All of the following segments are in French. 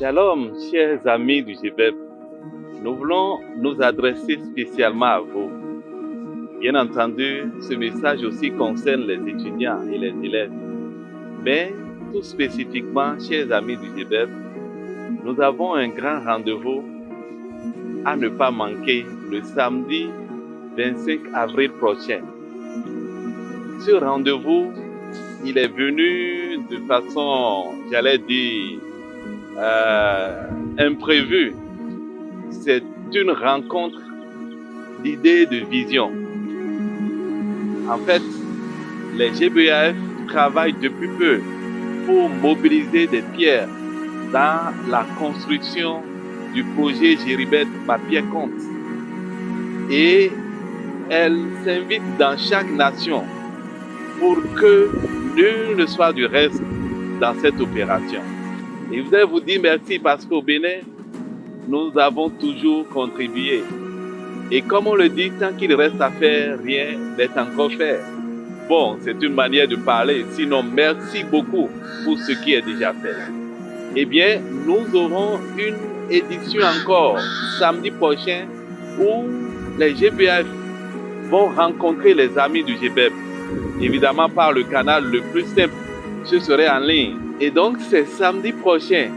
Shalom, chers amis du GBEP. Nous voulons nous adresser spécialement à vous. Bien entendu, ce message aussi concerne les étudiants et les élèves. Mais tout spécifiquement, chers amis du GBEP, nous avons un grand rendez-vous à ne pas manquer le samedi 25 avril prochain. Ce rendez-vous, il est venu de façon, j'allais dire, imprévue. C'est une rencontre d'idées, de vision. En fait, les GBAF travaillent depuis peu pour mobiliser des pierres dans la construction du projet Géribet Ma Pierre Compte. Et elles s'invitent dans chaque nation pour que nul ne soit du reste dans cette opération. Et vous allez vous dire merci parce qu'au Bénin, nous avons toujours contribué. Et comme on le dit, tant qu'il reste à faire, rien n'est encore fait. Bon, c'est une manière de parler. Sinon, merci beaucoup pour ce qui est déjà fait. Eh bien, nous aurons une édition encore samedi prochain où les GBF vont rencontrer les amis du GBEP. Évidemment, par le canal le plus simple, ce serait en ligne. Et donc, c'est samedi prochain,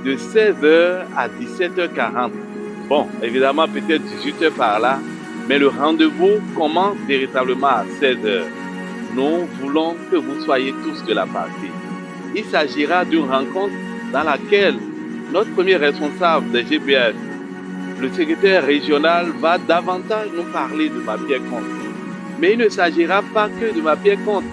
de 16h à 17h40. Bon, évidemment, peut-être 18h par là, mais le rendez-vous commence véritablement à 16h. Nous voulons que vous soyez tous de la partie. Il s'agira d'une rencontre dans laquelle notre premier responsable des GBF, le secrétaire régional, va davantage nous parler de Ma Pierre Compte. Mais il ne s'agira pas que de Ma Pierre Compte.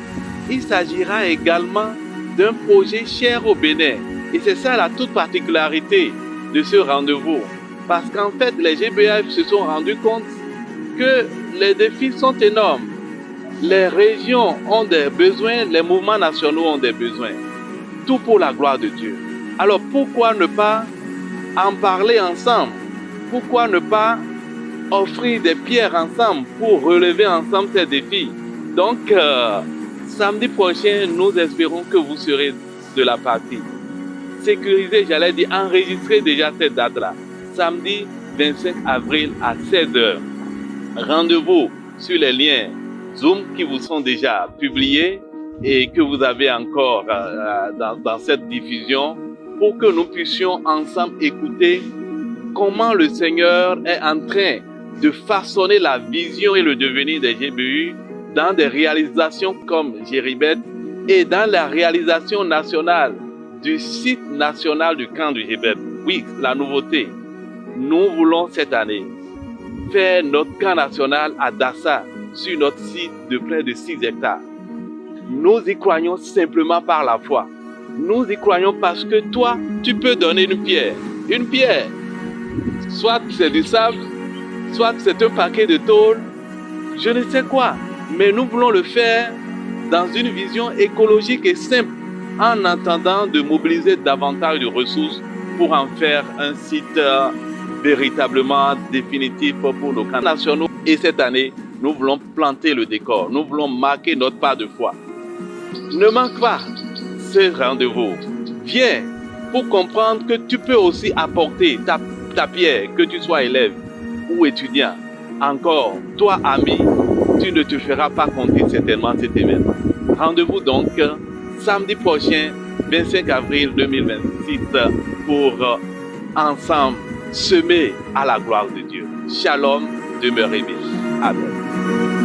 Il s'agira également d'un projet cher au Bénin. Et c'est ça la toute particularité de ce rendez-vous. Parce qu'en fait, les GBF se sont rendus compte que les défis sont énormes. Les régions ont des besoins, les mouvements nationaux ont des besoins. Tout pour la gloire de Dieu. Alors pourquoi ne pas en parler ensemble? Pourquoi ne pas offrir des pierres ensemble pour relever ensemble ces défis? Donc, samedi prochain, nous espérons que vous serez de la partie. Sécurisez, j'allais dire, enregistrez déjà cette date-là. Samedi 25 avril à 16h. Rendez-vous sur les liens Zoom qui vous sont déjà publiés et que vous avez encore dans cette diffusion pour que nous puissions ensemble écouter comment le Seigneur est en train de façonner la vision et le devenir des GBU dans des réalisations comme Géribet et dans la réalisation nationale du site national du camp du GBEP. Oui, la nouveauté. Nous voulons cette année faire notre camp national à Dassa sur notre site de près de 6 hectares. Nous y croyons simplement par la foi. Nous y croyons parce que toi, tu peux donner une pierre. Une pierre. Soit c'est du sable, soit c'est un paquet de tôle, je ne sais quoi. Mais nous voulons le faire dans une vision écologique et simple, en attendant de mobiliser davantage de ressources pour en faire un site véritablement définitif pour nos camps nationaux. Et cette année, nous voulons planter le décor, nous voulons marquer notre pas de foi. Ne manque pas ce rendez-vous. Viens pour comprendre que tu peux aussi apporter ta pierre, que tu sois élève ou étudiant. Encore, toi ami, tu ne te feras pas compter certainement cet événement. Rendez-vous donc samedi prochain, 25 avril 2026, pour ensemble semer à la gloire de Dieu. Shalom, demeurez bénis. Amen.